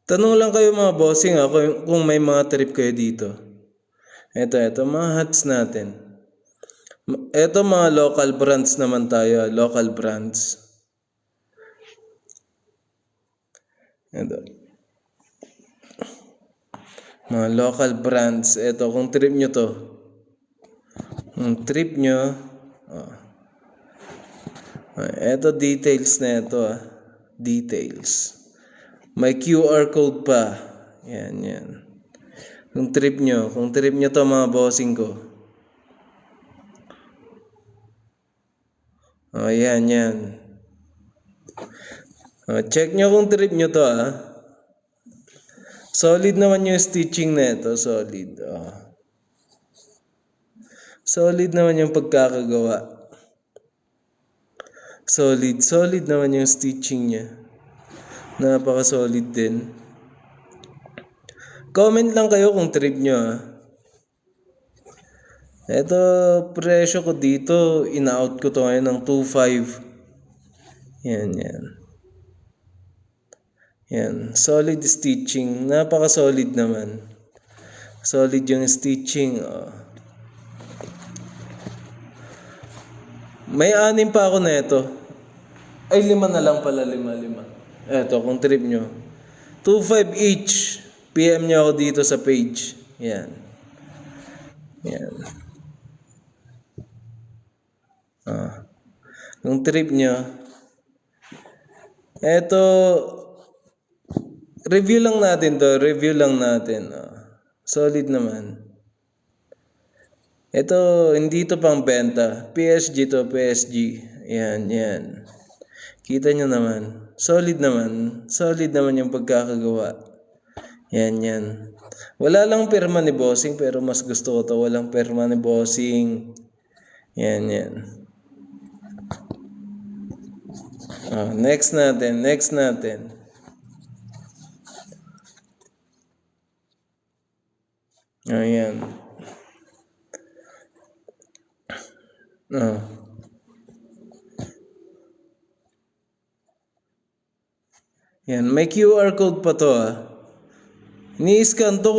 Tanong lang kayo mga bossing kung may mga trip kayo dito. Ito mga hats natin. Ito mga local brands naman tayo, local brands. Ito. Mga local brands. Ito, kung trip nyo to. Kung trip nyo, ito details na ito Details. May QR code pa. Yan. Kung trip nyo to mga bossing ko. Yan. Check nyo kung trip nyo to Solid naman yung stitching na ito, solid. Solid naman yung pagkakagawa. Solid naman yung stitching niya. Napaka-solid din. Comment lang kayo kung trip nyo Ito, presyo ko dito, in-out ko to ngayon ng 2.5. Yan, solid stitching. Napaka-solid naman. Solid yung stitching. May 6 pa ako na ito. Ay, 5 na lang pala, 5. Ito, kung trip nyo. 2.5 each. PM nyo ako dito sa page. Yan. Kung trip nyo. Ito, review lang natin to. Solid naman. Ito, hindi to pang benta. PSG to, PSG. Yan. Kita nyo naman. Solid naman yung pagkakagawa. Yan. Wala lang pirma ni bossing, pero mas gusto ko to. Walang pirma ni bossing. Yan. Next natin. Ayan. Yan, may QR code pa to Ni-scan to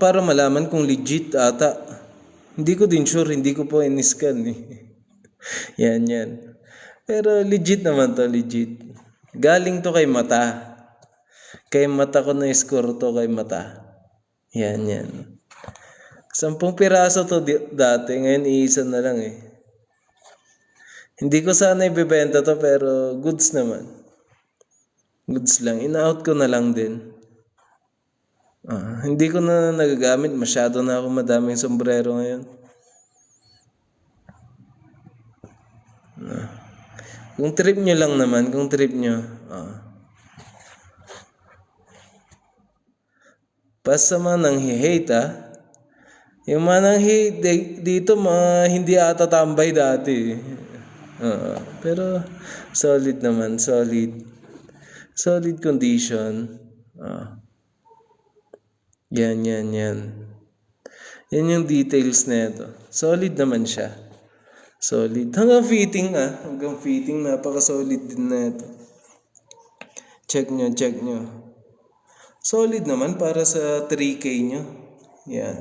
para malaman kung legit ata. Hindi ko din sure, hindi ko po in-scan Yan. Pero legit naman to, legit. Galing to kay Mata. Kay Mata ko na-score to kay Mata. Yan. 10 piraso to dati, ngayon iisa na lang Hindi ko sana ibebenta to, pero goods naman. Goods lang. In-out ko na lang din. Hindi ko na nagagamit. Masyado na ako madaming sombrero ngayon. Kung trip nyo lang naman. Basta man nang hate Yung manang hate dito, hindi ata tambay dati. Pero solid naman. Solid condition. Yan. Yan yung details na ito. Solid naman siya. Solid. Hanggang fitting. Napaka-solid din na ito. Check nyo. Solid naman para sa 3K nyo. Yan.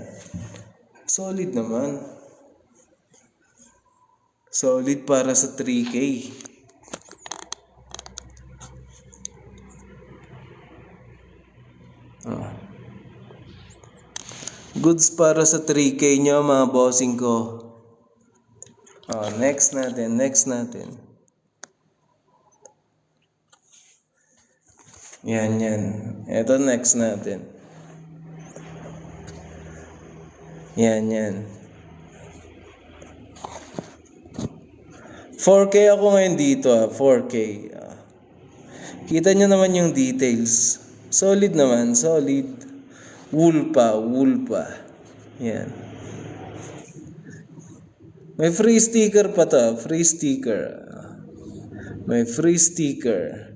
Solid naman. Solid para sa 3K. Goods para sa 3K nyo mga bossing ko. Next natin. Yan. Ito next natin. Yan. 4K ako ngayon dito 4K. Kita nyo naman yung details. Solid naman, solid. Wool pa. Yan. May free sticker pa to. May free sticker.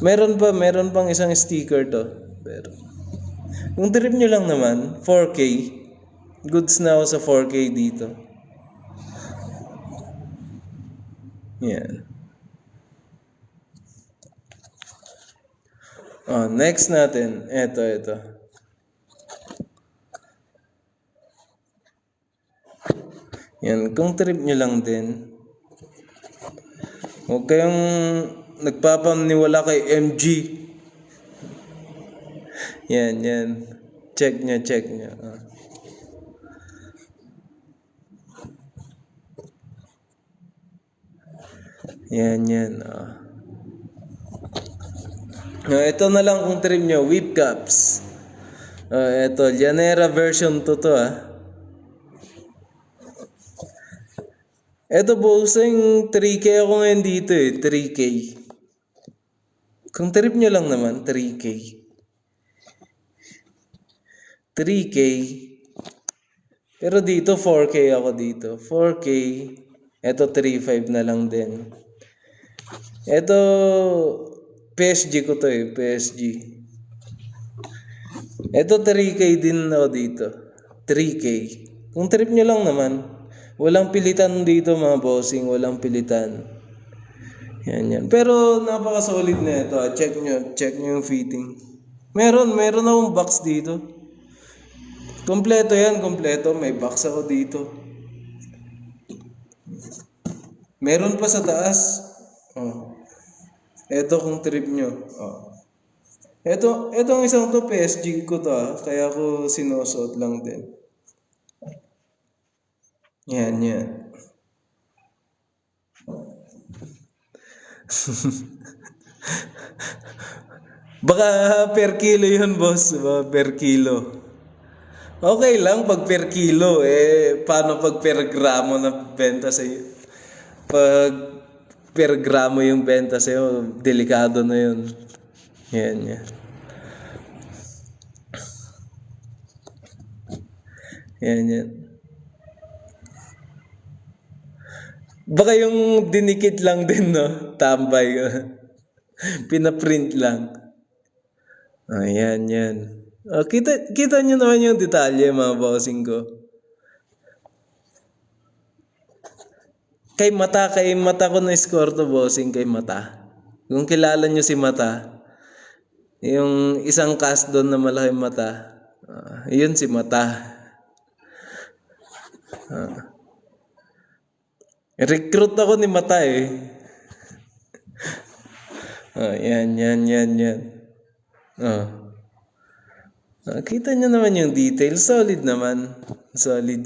Meron pang isang sticker to. Pero kung trip nyo lang naman, 4K. Goods na ako sa 4K dito. Yan. Next natin. Ito. Yan, kung trip nyo lang din. Huwag kayong nagpapaniwala kay MG. Yan. Check nyo. Yan. Ito na lang kung trip nyo, whip caps. Ito, Llanera version 2 to Ito bossing, 3K ako ngayon dito 3K. Kung trip nyo lang naman, 3K. 3K. Pero dito, 4K ako dito. 4K. Ito, 3.5 na lang din. Ito, PSG ko to PSG. Ito 3K din ako dito. 3K. Kung trip nyo lang naman, walang pilitan dito mga bossing, walang pilitan. Yan. Pero napaka-solid na ito. Check nyo yung fitting. Meron akong box dito. Kompleto yan, kompleto. May box ako dito. Meron pa sa taas. Ito kung trip nyo. Etong isang to PSG ko to kaya ko sinusuot lang din. Yan. Baka per kilo yun, boss. Per kilo. Okay lang pag per kilo. Paano pag per gramo na benta sa'yo? Pag per gramo yung benta sa'yo, delikado na yun. Yan. Baka yung dinikit lang din, no? Tambay. Pinaprint lang. Yan. Kita nyo naman yung detalye, mga bossing ko. Kay mata ko na score to, bossing, kay mata. Kung kilala nyo si mata, yung isang cast doon na malaking mata, yun si mata. Recruit ako ni mata Yan. Kita nyo naman yung detail. Solid naman. Solid.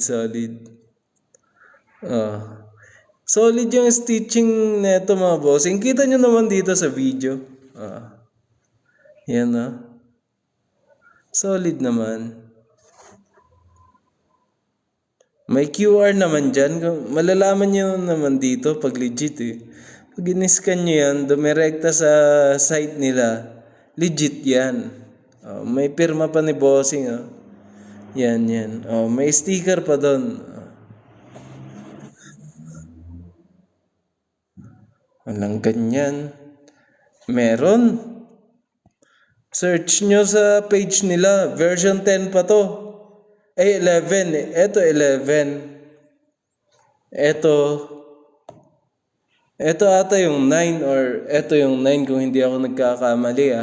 Solid yung stitching neto mga bossing. Kita nyo naman dito sa video. Yan solid naman. May QR naman dyan. Malalaman nyo naman dito pag legit Pag in-scan nyo yan, dumirekta sa site nila. Legit yan. May pirma pa ni bossing Yan. May sticker pa doon. Walang ganyan. Meron. Search nyo sa page nila. Version 10 pa to. 11. Ito 11. Ito ata yung 9 or ito yung 9 kung hindi ako nagkakamali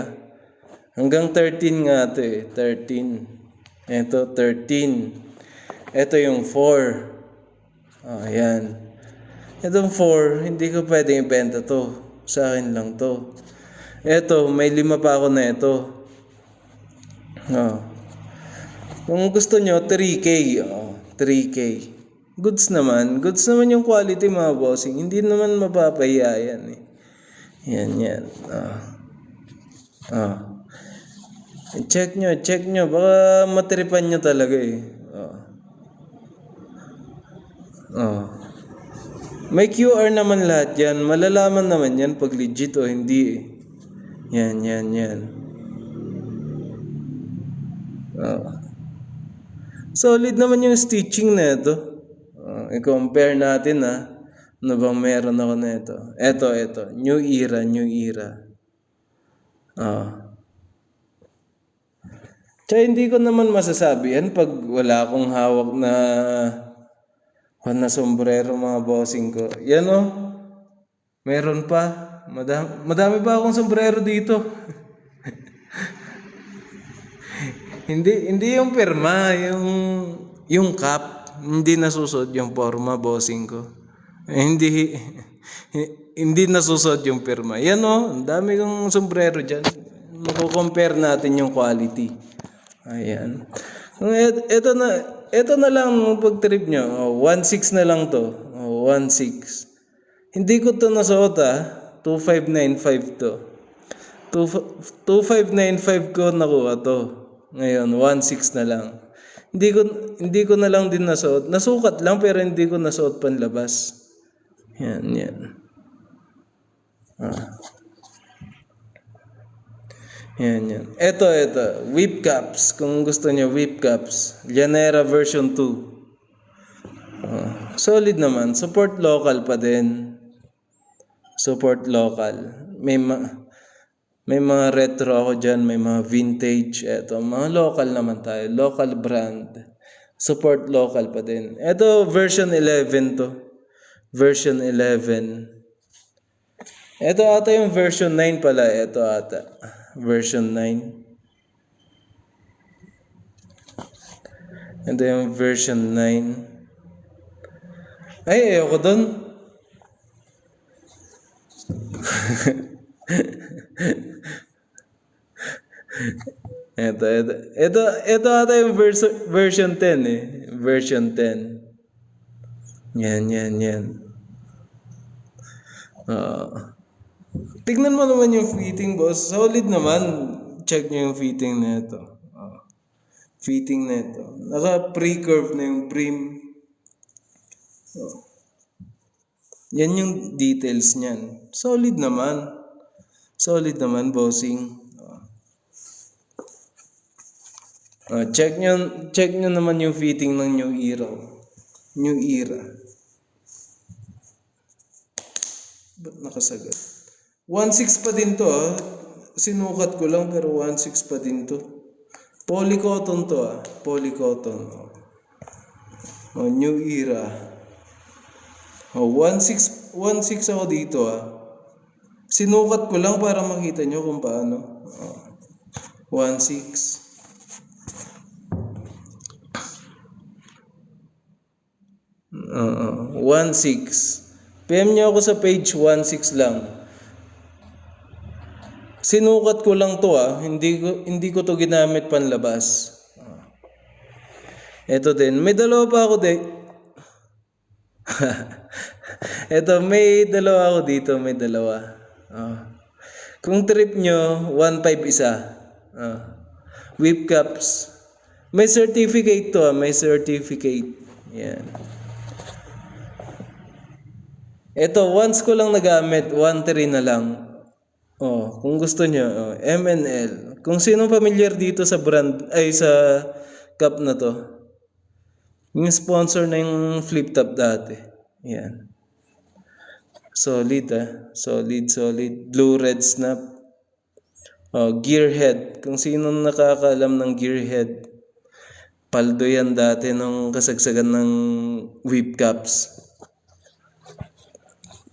Hanggang 13 nga ito 13. Ito 13. Ito yung 4. Ayan. Itong 4, hindi ko pwedeng ibenta to. Sa akin lang to. Ito, may 5 pa ako na ito. Kung gusto nyo, 3K. 3K. Goods naman yung quality mga bossing. Hindi naman mapapahiya yan Yan. Check nyo. Baka matripan nyo talaga May QR naman lahat yan. Malalaman naman yan pag legit o hindi Yan. Solid naman yung stitching na ito. I-compare natin ano bang meron ako na ito. Ito. New era. Tsaka hindi ko naman masasabi yan pag wala akong hawak na sombrero mga bossing ko. Yan meron pa. Madami pa akong sombrero dito. Hindi yung pirma, yung cap, hindi nasusuot yung forma, bossing ko. Hindi hindi nasusuot yung pirma. Yan oh, ang dami kong sombrero diyan. Mako-compare natin yung quality. Ayan. Ito na lang ang pag-trip nyo. 1.6 na lang to. 1.6. Hindi ko to nasuot 2595 to. 2595 ko nakuha to. Ngayon 1.6 na lang. Hindi ko na lang din nasuot. Nasukat lang pero hindi ko nasuot panlabas. Yan. Yan. Ito. Whip caps. Kung gusto niyo whip caps. Llanera version 2. Solid naman. Support local pa din. Support local. May mga retro ako dyan. May mga vintage. Ito. Mga local naman tayo. Local brand. Support local pa din. Ito version 11 to. Version 11. Ito ata yung version 9 pala. Ito ata. Version 9. Ito yung version 9. Ay, ayoko dun. Ito ata yung version 10 eh. Version 10. Yan. Tignan mo naman yung fitting, boss. Solid naman. Check nyo yung fitting na ito. Fitting na ito. Naka-pre-curve na yung brim. Yan yung details niyan. Solid naman, bossing. Check nyo naman yung fitting ng New Era. New Era. Ba't nakasagad? 1.6 pa din to Sinukat ko lang pero 1.6 pa din to. Polycotton to Polycotton. New Era. 1.6 ako dito Sinukat ko lang para makita nyo kung paano. 1.6. Uh, 1.6. PM nyo ako sa page 1.6 lang. Sinukat ko lang to Hindi ko to ginamit panlabas. Ito din. May dalawa pa ako Ito, may dalawa ako dito. May dalawa. Kung trip nyo, 1.5 isa. Whip caps. May certificate to May certificate. Yan. Ito, once ko lang nagamit, 1.3 na lang. Kung gusto nyo, MNL. Kung sino familiar dito sa brand, sa cup na to. Yung sponsor na yung flip top dati. Yan. Solid Solid. Blue red snap. Gearhead. Kung sino nakakaalam ng gearhead. Paldo yan dati nung kasagsagan ng whip caps.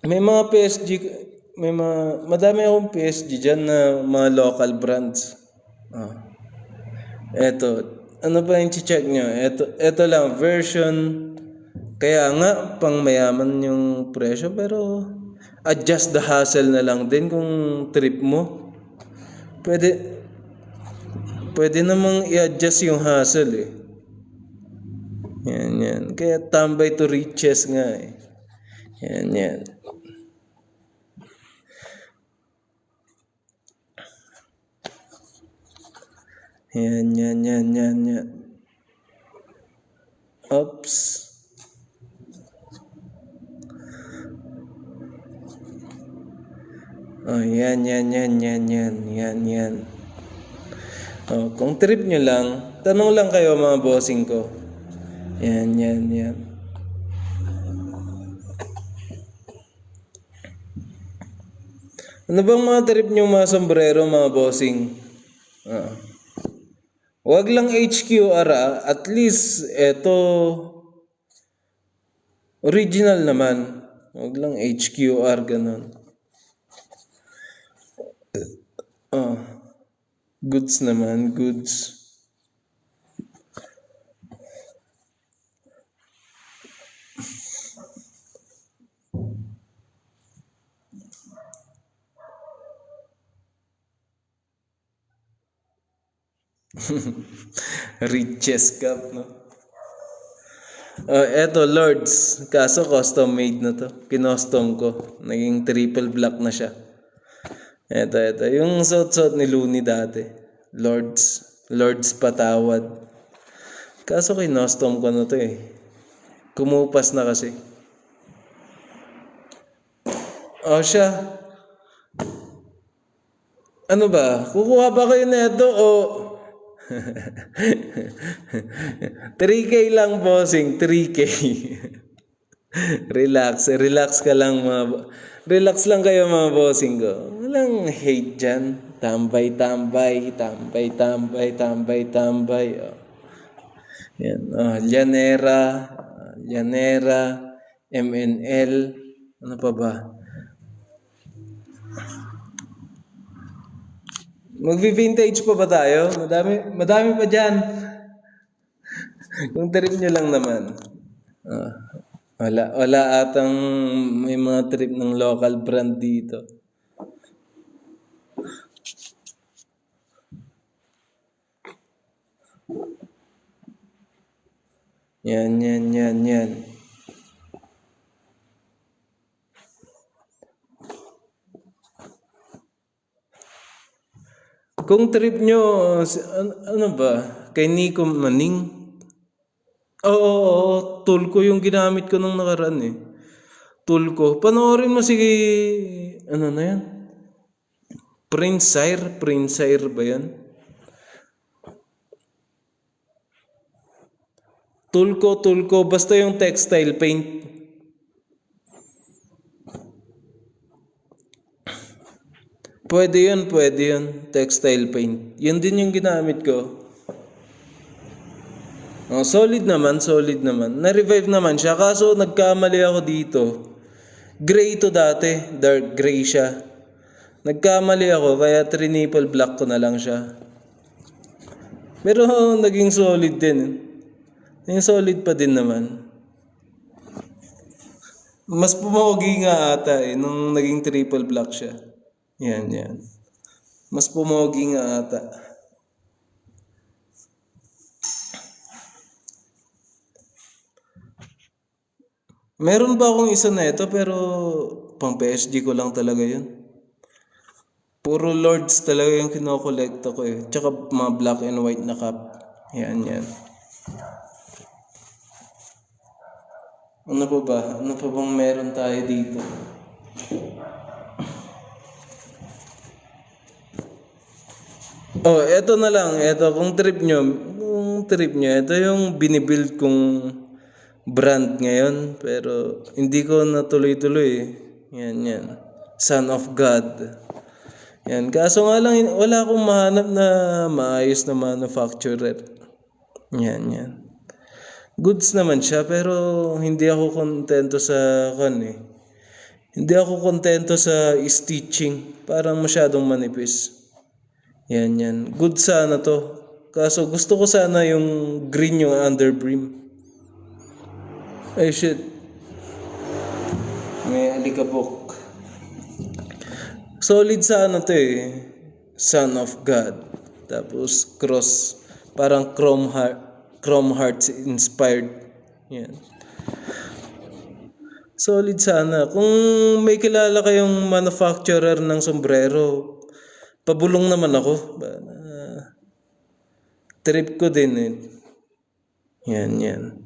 May mga PSG, madami akong PSG dyan na mga local brands. Eto, ano ba yung check nyo? Eto lang, version, kaya nga, pang mayaman yung presyo, pero adjust the hassle na lang din kung trip mo. Pwede namang i-adjust yung hassle Yan. Kaya tambay to riches nga Yan. Yan. Oops. Yan. Kung trip nyo lang, tanong lang kayo mga bossing ko. Yan. Ano bang mga trip nyo mga sombrero mga bossing? Wag lang HQR at least eto original naman. Wag lang HQR ganun. Goods naman, goods. Richest cup, no? Eto, Lords. Kaso custom made na to. Kinostom ko. Naging triple black na siya. Eto. Yung suot-suot ni Looney dati. Lords patawad. Kaso kinostom ko na to eh. Kumupas na kasi. Siya. Ano ba? Kukuha ba kayo neto o 3K lang, bossing, 3K. Relax ka lang relax lang kayo mga bossing ko. Walang hate dyan. Tambay. Yan. Llanera, MNL, ano pa ba? Magvi-vintage pa ba tayo? Madami pa dyan. Kung trip nyo lang naman. Wala atang may mga trip ng local brand dito. Yan. Kung trip nyo, ano ba? Kay Nico Maning? Oo, tool ko yung ginamit ko nung nakaraan eh. Tool ko. Panoorin mo si, ano na yan? Prince Sire ba yan? Tool ko, basta yung textile paint. Pwede yun, textile paint. Yun din yung ginamit ko. Solid naman. Na-revive naman siya, kaso nagkamali ako dito. Gray to dati, dark gray siya. Nagkamali ako, kaya triple black ko na lang siya. Pero naging solid din. Naging solid pa din naman. Mas pumogi nga ata nung naging triple black siya. Yan. Mas pumogi nga ata. Meron ba akong isa na ito pero pang PSG ko lang talaga yun. Puro Lords talaga yung kinokolekta ko eh. Tsaka mga black and white na cup. Yan. Ano pa ba? Ano pa bang meron tayo dito? Eto na lang. Eto, kung trip nyo, ito yung binibuild kong brand ngayon. Pero hindi ko natuloy-tuloy eh. Yan. Son of God. Yan. Kaso nga lang, wala akong mahanap na maayos na manufacturer. Yan. Goods naman siya, pero hindi ako kontento sa Hindi ako kontento sa stitching. Parang masyadong manipis. Yan. Good sana to. Kaso gusto ko sana yung green yung underbrim. Ay shit. May alikabok. Solid sana to eh. Son of God. Tapos cross. Parang Chrome Hearts inspired. Yan. Solid sana. Kung may kilala kayong manufacturer ng sombrero, pabulong naman ako. Trip ko din eh. Yan.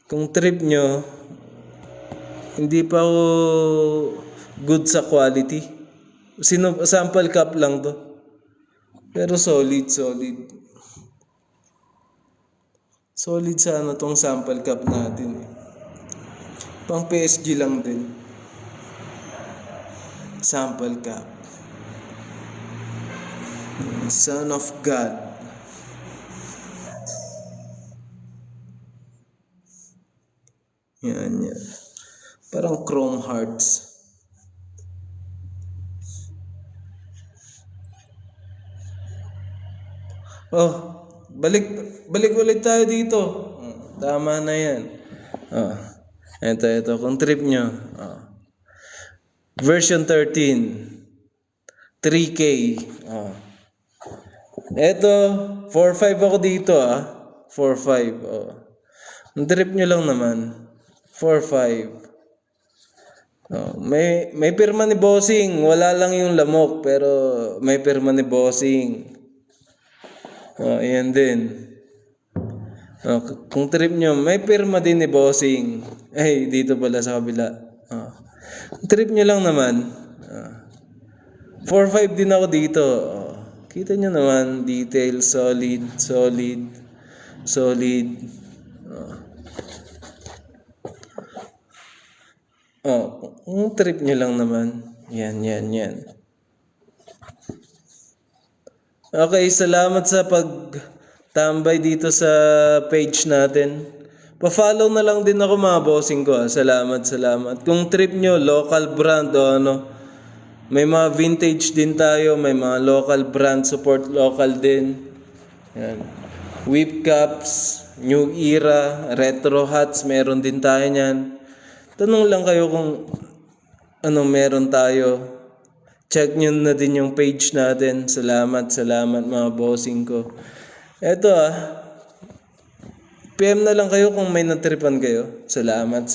Kung trip nyo, hindi pa ako good sa quality. Sample cup lang to. Pero solid. Solid sana tong sample cup natin eh. Pang PSG lang din. Sample cup. Son of God. Yan. Parang Chrome Hearts. Balik ulit tayo dito. Tama na yan. Ito. Kung trip nyo. Version 13. 3K. Eto, 4-5 ako dito 4-5. Oh. Ang trip nyo lang naman. 4-5. Oh, may pirma ni Bossing. Wala lang yung lamok, pero may pirma ni Bossing. Oh, ayan din. Oh, kung trip nyo, may pirma din ni Bossing. Ay, dito pala sa kabila. Oh. Trip nyo lang naman. 4-5 din ako dito. Oh. Kita nyo naman, detail, solid. Kung trip nyo lang naman. Yan. Okay, salamat sa pagtambay dito sa page natin. Pa-follow na lang din ako mga bossing ko. Salamat. Kung trip nyo, local brand o ano, may mga vintage din tayo, may mga local brand, support local din. Yan. Whip caps, new era, retro hats, meron din tayo niyan. Tanong lang kayo kung ano meron tayo. Check nyo na din yung page natin. Salamat mga bossing ko. Eto PM na lang kayo kung may natripan kayo. Salamat.